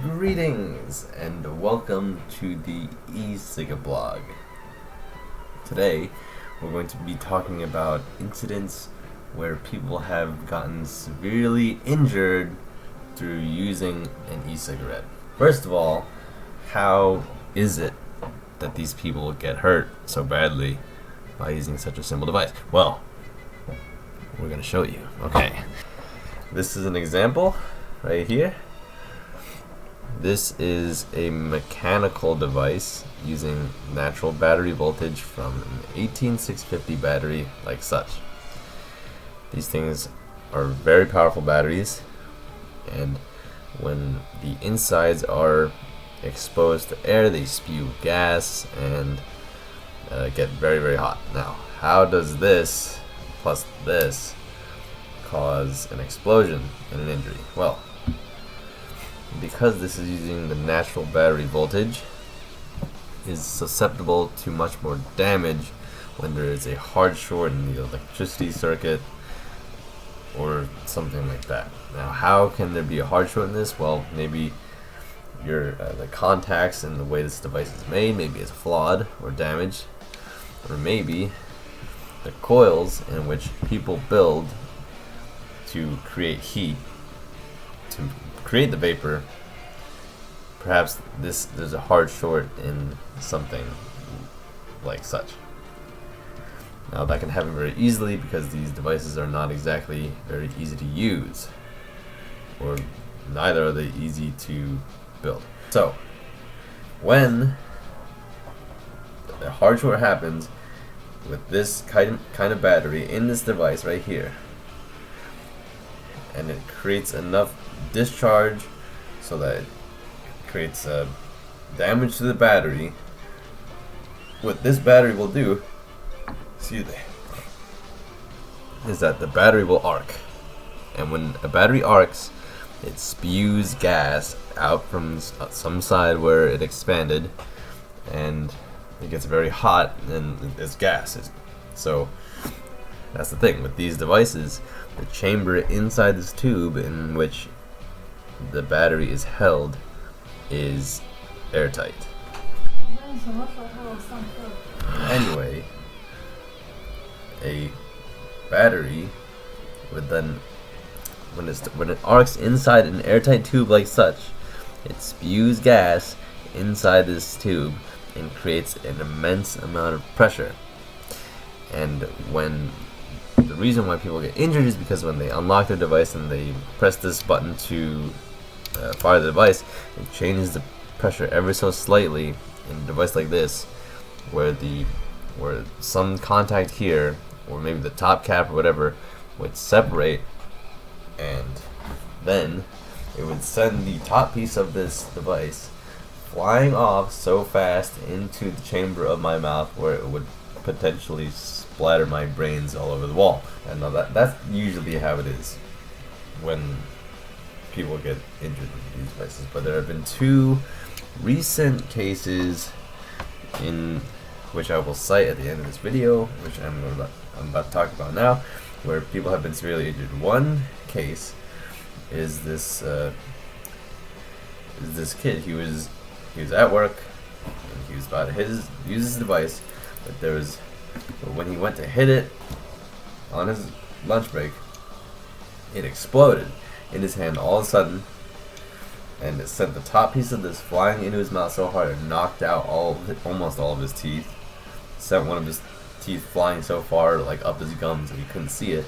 Greetings and welcome to the blog. Today we're going to be talking about incidents where people have gotten severely injured through using an e-cigarette. First of all, how is it that these people get hurt so badly by using such a simple device? Well, we're going to show you. Okay, this is an example right here. This is a mechanical device using natural battery voltage from an 18650 battery like such. These things are very powerful batteries, and when the insides are exposed to air, they spew gas and get very, very hot. Now, how does this plus this cause an explosion and an injury? Well, because this is using the natural battery voltage, is susceptible to much more damage when there is a hard short in the electricity circuit or something like that. Now, how can there be a hard short in this? Well, maybe the contacts and the way this device is made maybe it's flawed or damaged, or maybe the coils in which people build to create heat to create the vapor, perhaps there's a hard short in something like such. Now, that can happen very easily because these devices are not exactly very easy to use, or neither are they easy to build. So when the hard short happens with this kind of battery in this device right here, and it creates enough discharge so that it creates damage to the battery, what this battery will do, excuse me, is that the battery will arc. And when a battery arcs, it spews gas out from some side where it expanded, and it gets very hot, and it's gas. So that's the thing with these devices. The chamber inside this tube in which the battery is held is airtight. Anyway, a battery would then, when it arcs inside an airtight tube like such, it spews gas inside this tube and creates an immense amount of pressure. And the reason why people get injured is because when they unlock their device and they press this button to fire the device, it changes the pressure ever so slightly in a device like this, where some contact here, or maybe the top cap or whatever, would separate, and then it would send the top piece of this device flying off so fast into the chamber of my mouth where it would potentially splatter my brains all over the wall. And now that's usually how it is when people get injured with these devices. But there have been two recent cases in which I will cite at the end of this video, which I'm about to talk about now, where people have been severely injured. One case is this kid. He was at work and he was about to use his device, but when he went to hit it on his lunch break, it exploded in his hand all of a sudden, and it sent the top piece of this flying into his mouth so hard it knocked out almost all of his teeth. Sent one of his teeth flying so far, like up his gums, that he couldn't see it.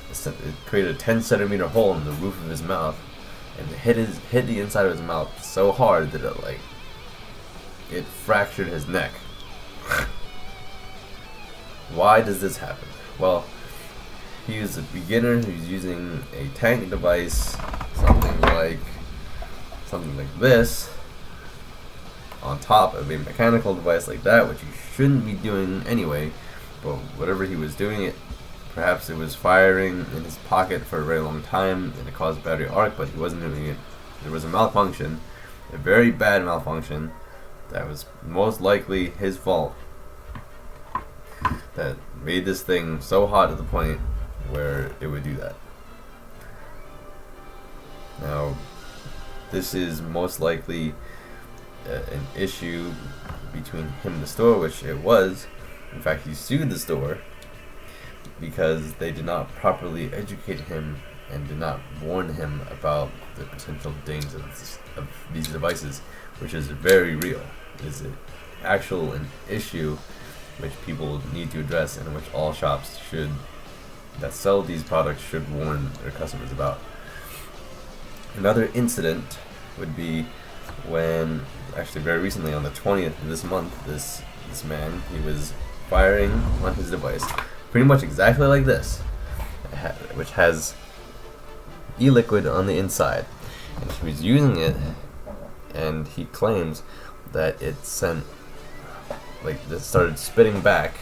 It created a 10-centimeter hole in the roof of his mouth, and it hit the inside of his mouth so hard that it fractured his neck. Why does this happen? Well, he was a beginner who's using a tank device, something like this, on top of a mechanical device like that, which you shouldn't be doing anyway. But whatever he was doing, perhaps it was firing in his pocket for a very long time, and it caused battery arc, but he wasn't doing it. There was a malfunction, a very bad malfunction, that was most likely his fault, that made this thing so hot to the point where it would do that. Now, this is most likely an issue between him and the store, which it was. In fact, he sued the store because they did not properly educate him and did not warn him about the potential dangers of these devices, which is very real. It is an actual issue which people need to address, and which all shops that sell these products should warn their customers about. Another incident would be when, actually very recently, on the 20th of this month, this man, he was firing on his device, pretty much exactly like this, which has e-liquid on the inside, and he was using it, and he claims that it sent, like, it started spitting back,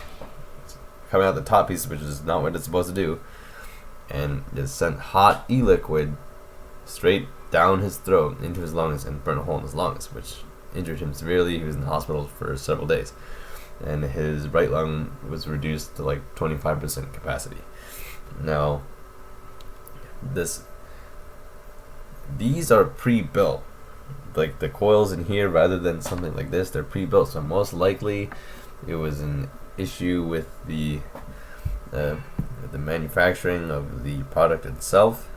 coming out the top piece, which is not what it's supposed to do, and it sent hot e-liquid straight down his throat into his lungs and burned a hole in his lungs, which injured him severely. He was in the hospital for several days, and his right lung was reduced to like 25% capacity. Now, these are pre-built. Like, the coils in here, rather than something like this, they're pre-built, so most likely it was an issue with the manufacturing of the product itself,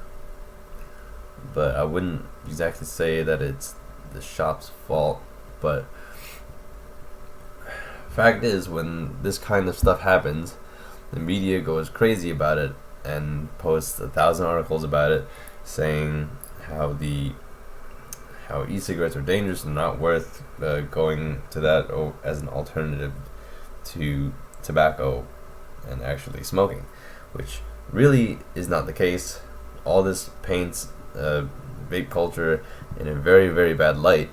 but I wouldn't exactly say that it's the shop's fault. But fact is, when this kind of stuff happens, the media goes crazy about it and posts 1,000 articles about it, saying how e-cigarettes are dangerous and not worth going to that as an alternative to tobacco and actually smoking, which really is not the case. All this paints vape culture in a very, very bad light,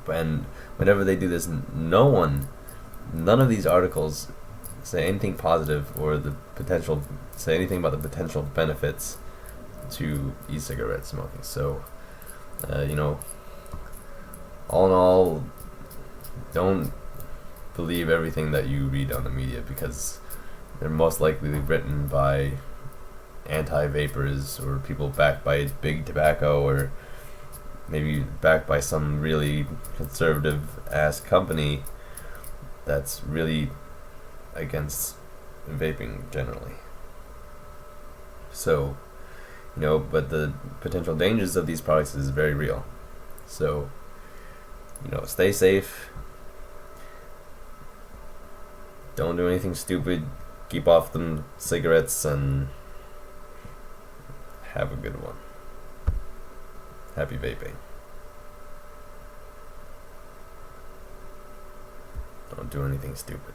and whenever they do this, none of these articles say anything positive or say anything about the potential benefits to e-cigarette smoking. So all in all, don't believe everything that you read on the media, because they're most likely written by anti-vapors or people backed by big tobacco, or maybe backed by some really conservative ass company that's really against vaping generally. So, but the potential dangers of these products is very real. So, stay safe. Don't do anything stupid. Keep off them cigarettes, and have a good one. Happy vaping. Don't do anything stupid.